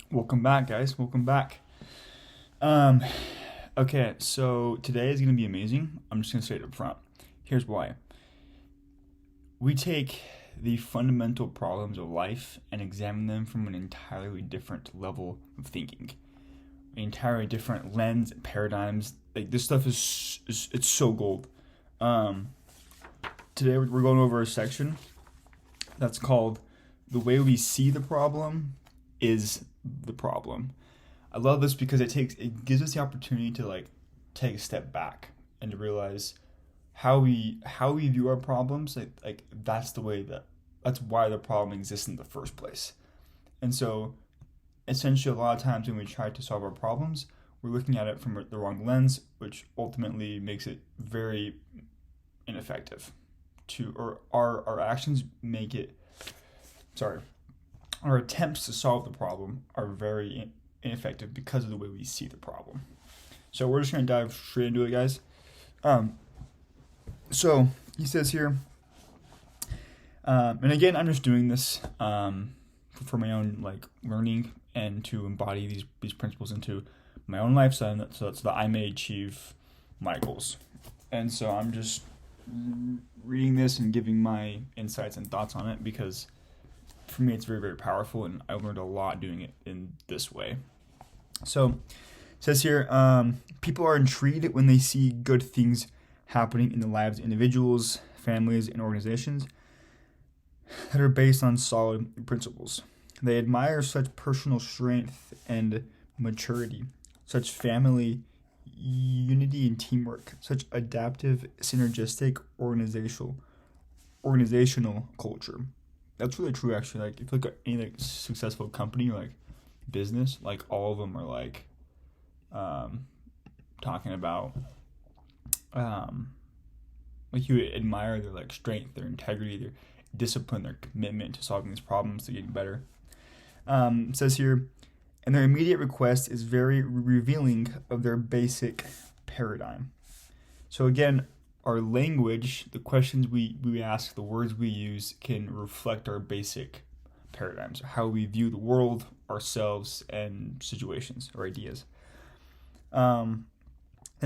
Welcome back, guys. Welcome back. Um, okay, so today is going to be amazing. I'm just going to say it up front. Here's why. We take the fundamental problems of life and examine them from an entirely different level of thinking, an entirely different lens, paradigms. Like this stuff is it's so gold. Um, Today we're going over a section that's called "The Way We See the Problem is the Problem." I love this because it gives us the opportunity to like take a step back and to realize how we view our problems. Like that's why the problem exists in the first place. And so essentially a lot of times when we try to solve our problems, we're looking at it from the wrong lens, which ultimately makes it very ineffective. Our actions make it sorry our attempts to solve the problem are very ineffective because of the way we see the problem. So we're just going to dive straight into it, guys. Um, so he says here, and again, I'm just doing this for my own like learning and to embody these principles into my own life, so that I may achieve my goals. And so I'm just reading this and giving my insights and thoughts on it because for me it's very, very powerful, and I learned a lot doing it in this way. So it says here, people are intrigued when they see good things happening in the lives of individuals, families, and organizations that are based on solid principles. They admire such personal strength and maturity, such family unity and teamwork, such adaptive, synergistic, organizational culture. That's really true, actually. Like, if you look at any like successful company or like business, like all of them are like talking about like you admire their like strength, their integrity, their discipline, their commitment to solving these problems, to getting better. It says here, and their immediate request is very revealing of their basic paradigm. So again, our language, the questions we ask, the words we use can reflect our basic paradigms, how we view the world, ourselves, and situations or ideas. And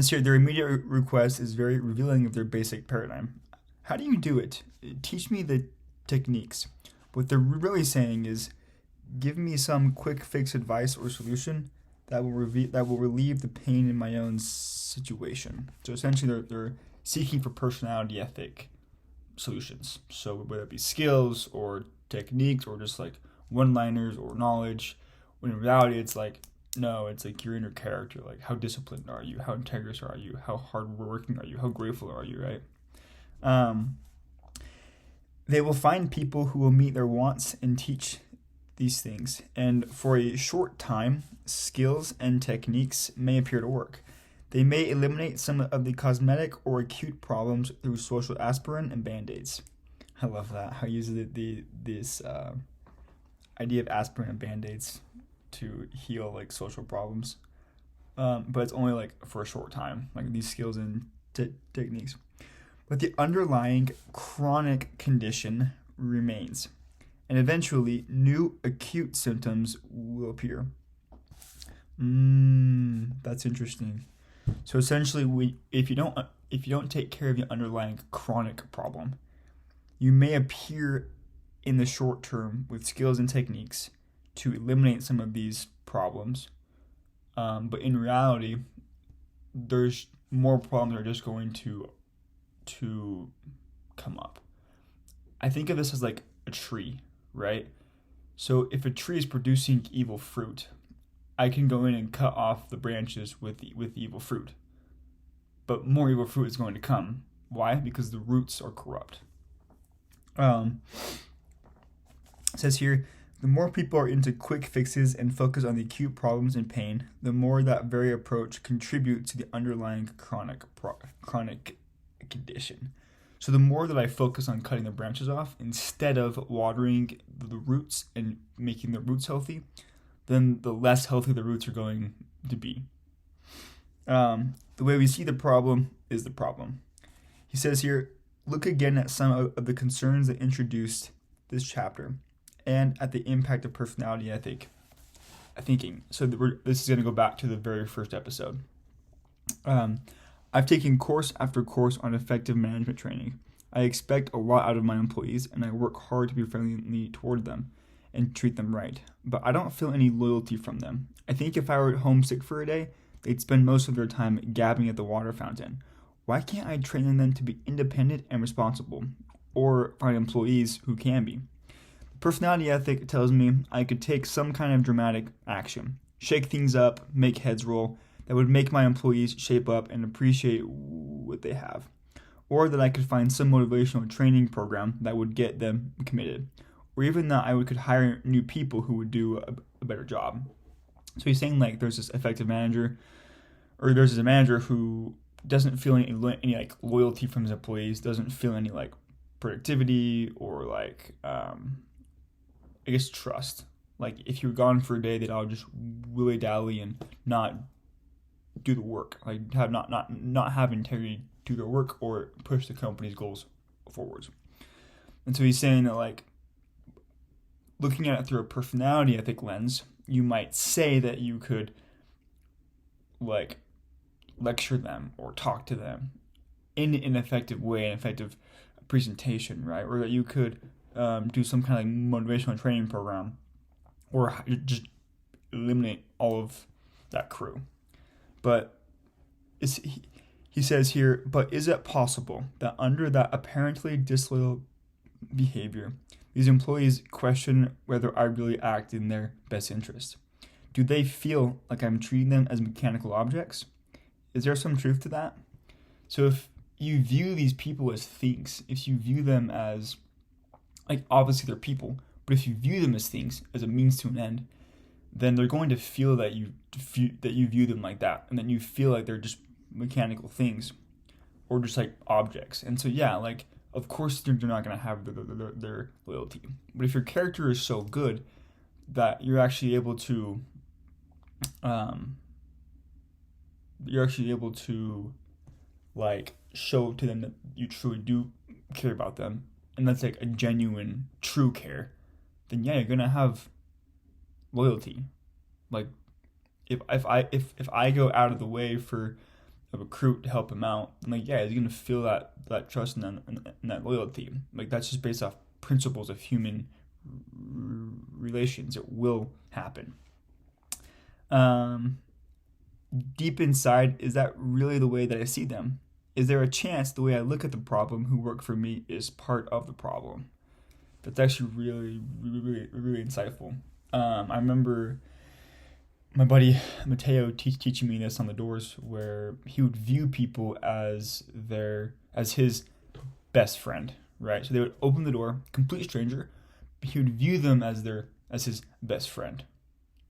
so their immediate request is very revealing of their basic paradigm. How do you do it? Teach me the techniques. What they're really saying is, give me some quick fix advice or solution that will relieve the pain in my own situation. So essentially, they're seeking for personality ethic solutions. So whether it be skills or techniques or just like one-liners or knowledge, when in reality it's like, no, it's like your inner character. Like, how disciplined are you? How integrous are you? How hardworking are you? How grateful are you? Right? They will find people who will meet their wants and teach these things. And for a short time, skills and techniques may appear to work. They may eliminate some of the cosmetic or acute problems through social aspirin and band-aids. I love that. How he uses this idea of aspirin and band-aids to heal like social problems. But it's only like for a short time, like these skills and techniques. But the underlying chronic condition remains, and eventually new acute symptoms will appear. That's interesting. So essentially, if you don't take care of the underlying chronic problem, you may appear in the short term with skills and techniques to eliminate some of these problems, but in reality, there's more problems that are just going to come up. I think of this as like a tree, right? So if a tree is producing evil fruit, I can go in and cut off the branches with evil fruit. But more evil fruit is going to come. Why? Because the roots are corrupt. It says here, the more people are into quick fixes and focus on the acute problems and pain, the more that very approach contributes to the underlying chronic condition. So the more that I focus on cutting the branches off instead of watering the roots and making the roots healthy, then the less healthy the roots are going to be. The way we see the problem is the problem. He says here, look again at some of the concerns that introduced this chapter and at the impact of personality ethic thinking. So this is going to go back to the very first episode. I've taken course after course on effective management training. I expect a lot out of my employees, and I work hard to be friendly toward them and treat them right. But I don't feel any loyalty from them. I think if I were homesick for a day, they'd spend most of their time gabbing at the water fountain. Why can't I train them to be independent and responsible, or find employees who can be? Personality ethic tells me I could take some kind of dramatic action, shake things up, make heads roll, that would make my employees shape up and appreciate what they have. Or that I could find some motivational training program that would get them committed. Or even that I could hire new people who would do a better job. So he's saying like there's this effective manager, or there's a manager who doesn't feel any like loyalty from his employees, doesn't feel any like productivity or like I guess trust. Like if you're gone for a day, they'd all just willy dally and not do the work, like have not have integrity, do their work or push the company's goals forwards. And so he's saying that like looking at it through a personality ethic lens, you might say that you could like lecture them or talk to them in an effective way, an effective presentation, right? Or that you could do some kind of like motivational training program, or just eliminate all of that crew. But he says here, but is it possible that under that apparently disloyal behavior, these employees question whether I really act in their best interest? Do they feel like I'm treating them as mechanical objects? Is there some truth to that? So if you view these people as things, if you view them as, like obviously they're people, but if you view them as things, as a means to an end, then they're going to feel that you view them like that, and then you feel like they're just mechanical things, or just like objects. And so yeah, like of course they're not going to have their loyalty. But if your character is so good that you're actually able to like show to them that you truly do care about them, and that's like a genuine true care, then yeah, you're gonna have loyalty. Like if I go out of the way for a recruit to help him out, then like yeah, he's gonna feel that trust and that loyalty. Like that's just based off principles of human relations. It will happen. Deep inside, is that really the way that I see them? Is there a chance the way I look at the problem who work for me is part of the problem? That's actually really insightful. I remember my buddy Mateo teaching me this on the doors, where he would view people as his best friend, right? So they would open the door, complete stranger, but he would view them as his best friend.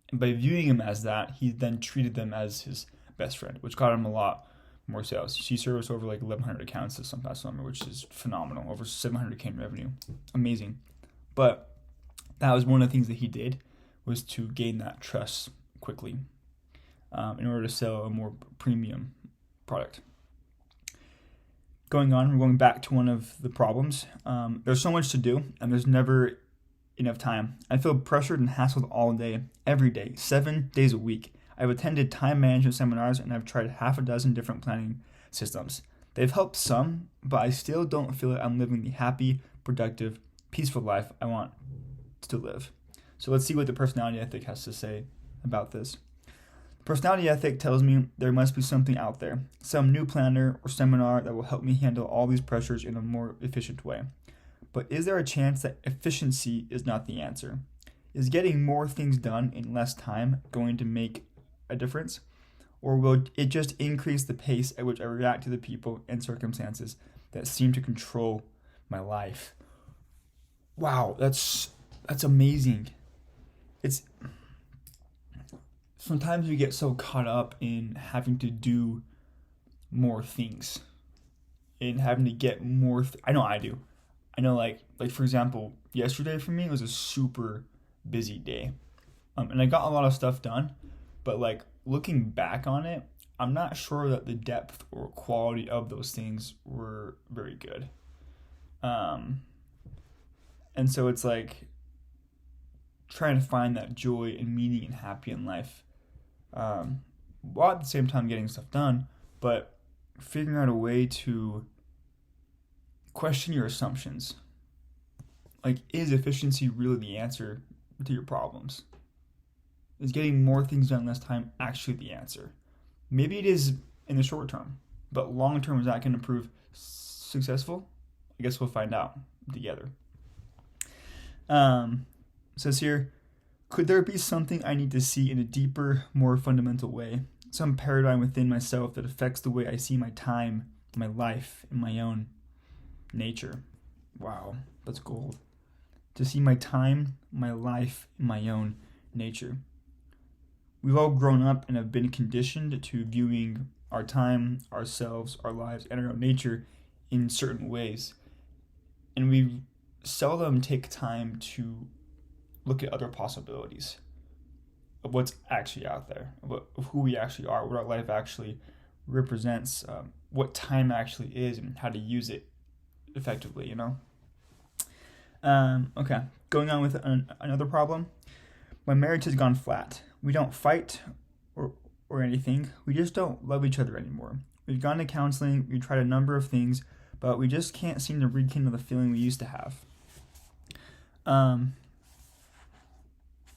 And by viewing him as that, he then treated them as his best friend, which got him a lot more sales. She serviced over like 1,100 accounts this past summer, which is phenomenal. Over 700K in revenue, amazing. But that was one of the things that he did, was to gain that trust quickly, in order to sell a more premium product. We're going back to one of the problems. There's so much to do, and there's never enough time. I feel pressured and hassled all day, every day, 7 days a week. I've attended time management seminars, and I've tried half a dozen different planning systems. They've helped some, but I still don't feel like I'm living the happy, productive, peaceful life I want to live. So let's see what the personality ethic has to say about this. Personality ethic tells me there must be something out there, some new planner or seminar that will help me handle all these pressures in a more efficient way. But is there a chance that efficiency is not the answer? Is getting more things done in less time going to make a difference? Or will it just increase the pace at which I react to the people and circumstances that seem to control my life? Wow, that's amazing. It's sometimes we get so caught up in having to do more things, in having to get more. I know I do. I know, like for example, yesterday for me was a super busy day, and I got a lot of stuff done. But like looking back on it, I'm not sure that the depth or quality of those things were very good. And so it's like trying to find that joy and meaning and happy in life, while at the same time getting stuff done, but figuring out a way to question your assumptions. Like, is efficiency really the answer to your problems? Is getting more things done in less time actually the answer? Maybe it is in the short term, but long term, is that going to prove successful? I guess we'll find out together. It says here, could there be something I need to see in a deeper, more fundamental way? Some paradigm within myself that affects the way I see my time, my life, and my own nature. Wow, that's gold. To see my time, my life, and my own nature. We've all grown up and have been conditioned to viewing our time, ourselves, our lives, and our own nature in certain ways. And we seldom take time to look at other possibilities of what's actually out there, of who we actually are, what our life actually represents, what time actually is, and how to use it effectively, you know? Okay, going on with another problem. My marriage has gone flat. We don't fight or anything. We just don't love each other anymore. We've gone to counseling, we've tried a number of things, but we just can't seem to rekindle the feeling we used to have.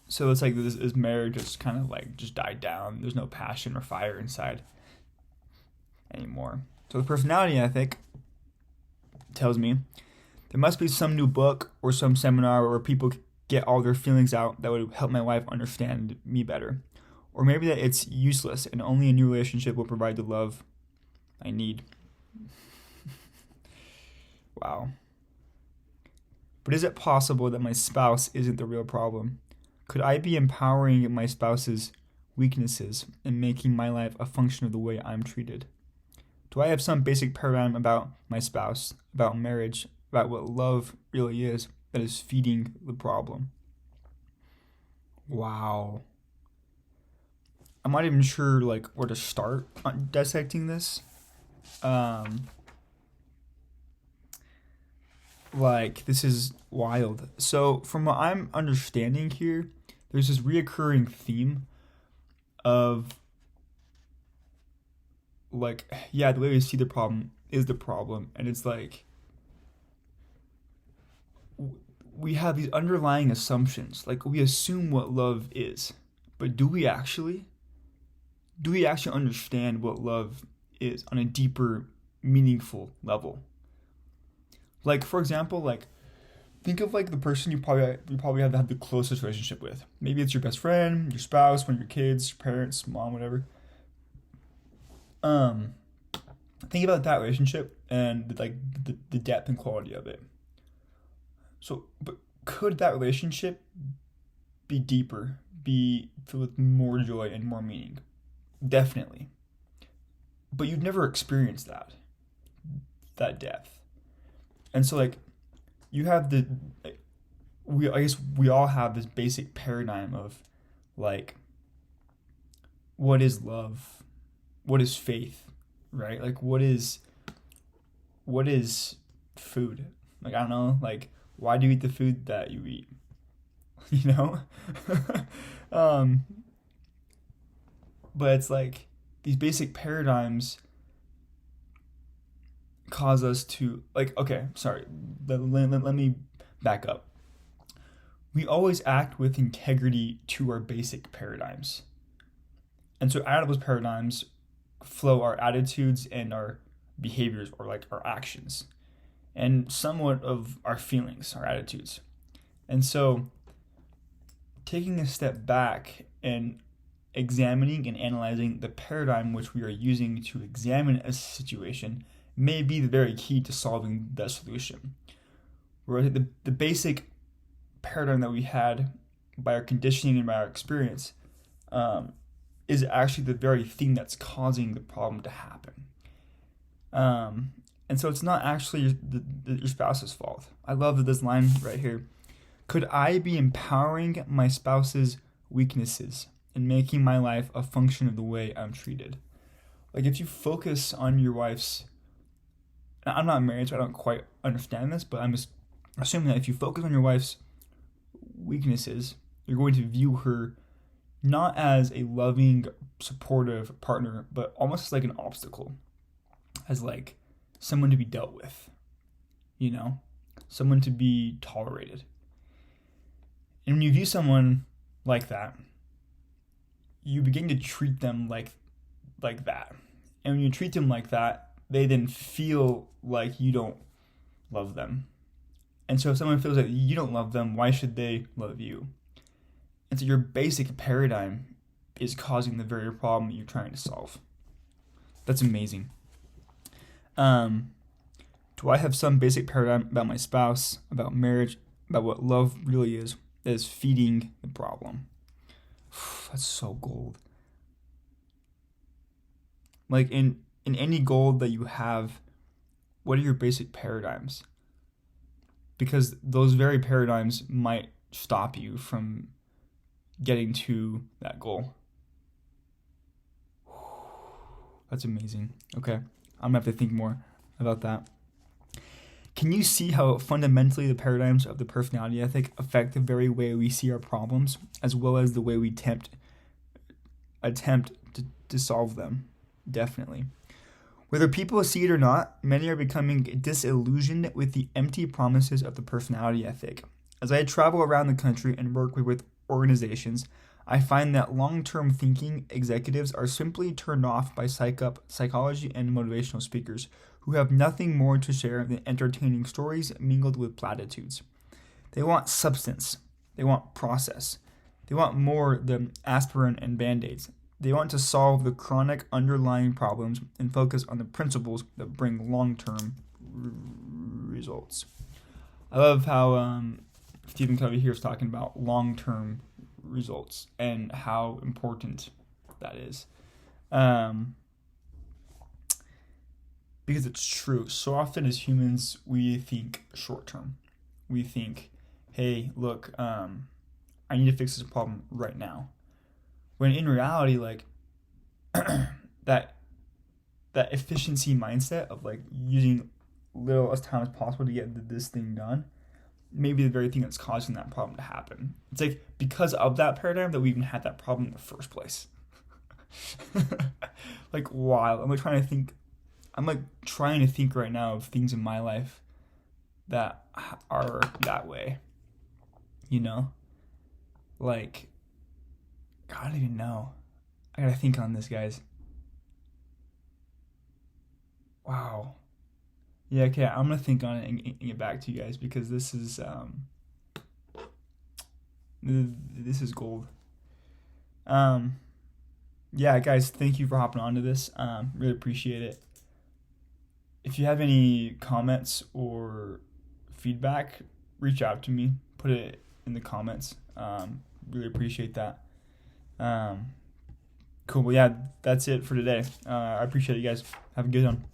So it's like this marriage just kind of like just died down. There's no passion or fire inside anymore. So the personality ethic tells me there must be some new book or some seminar where people get all their feelings out that would help my wife understand me better. Or maybe that it's useless and only a new relationship will provide the love I need. Wow. But is it possible that my spouse isn't the real problem? Could I be empowering my spouse's weaknesses and making my life a function of the way I'm treated? Do I have some basic paradigm about my spouse, about marriage, about what love really is that is feeding the problem? Wow. I'm not even sure like where to start on dissecting this. Like, this is wild. So from what I'm understanding here, there's this reoccurring theme of like, yeah, the way we see the problem is the problem, and it's like we have these underlying assumptions. Like, we assume what love is, but do we actually understand what love is on a deeper, meaningful level? Like, for example, like, think of like the person you probably have to have the closest relationship with. Maybe it's your best friend, your spouse, one of your kids, your parents, mom, whatever. Think about that relationship and like the depth and quality of it. So, but could that relationship be deeper, be filled with more joy and more meaning? Definitely. But you've never experienced that depth. And so like you have I guess we all have this basic paradigm of like, what is love? What is faith? Right? Like, what is food? Like, I don't know, like, why do you eat the food that you eat? You know? But it's like these basic paradigms cause us to, like, okay, sorry, let me back up. We always act with integrity to our basic paradigms. And so out of those paradigms flow our attitudes and our behaviors, or like our actions, and somewhat of our feelings, our attitudes. And so taking a step back and examining and analyzing the paradigm which we are using to examine a situation may be the very key to solving the solution. Where the basic paradigm that we had by our conditioning and by our experience is actually the very thing that's causing the problem to happen. And so it's not actually your spouse's fault. I love this line right here. Could I be empowering my spouse's weaknesses and making my life a function of the way I'm treated? Like, if you focus on your wife's, I'm not married, so I don't quite understand this, but I'm just assuming that if you focus on your wife's weaknesses You're going to view her not as a loving, supportive partner, but almost like an obstacle, as like someone to be dealt with, you know, someone to be tolerated. And when you view someone like that, you begin to treat them like that. And when you treat them like that, they then feel like you don't love them. And so if someone feels like you don't love them, why should they love you? And so your basic paradigm is causing the very problem you're trying to solve. That's amazing. Do I have some basic paradigm about my spouse, about marriage, about what love really is that is feeding the problem? That's so gold. Like in any goal that you have, what are your basic paradigms? Because those very paradigms might stop you from getting to that goal. That's amazing. Okay, I'm gonna have to think more about that. Can you see how fundamentally the paradigms of the personality ethic affect the very way we see our problems, as well as the way we attempt to solve them? Definitely. Whether people see it or not, many are becoming disillusioned with the empty promises of the personality ethic. As I travel around the country and work with organizations, I find that long-term thinking executives are simply turned off by psychology and motivational speakers who have nothing more to share than entertaining stories mingled with platitudes. They want substance. They want process. They want more than aspirin and Band-Aids. They want to solve the chronic underlying problems and focus on the principles that bring long-term results. I love how Stephen Covey here is talking about long-term results and how important that is. Because it's true. So often as humans, we think short-term. We think, hey, look, I need to fix this problem right now. When in reality, like that efficiency mindset of like using little as time as possible to get this thing done, maybe the very thing that's causing that problem to happen. It's like because of that paradigm that we even had that problem in the first place. Like wild. I'm trying to think right now of things in my life that are that way. You know? Like, I don't even know. I gotta think on this, guys. Wow. Yeah, okay, I'm gonna think on it and get back to you guys because this is gold. Yeah, guys, thank you for hopping onto this. Really appreciate it. If you have any comments or feedback, reach out to me. Put it in the comments. Really appreciate that. Cool. Well, yeah, that's it for today. I appreciate it, guys. Have a good one.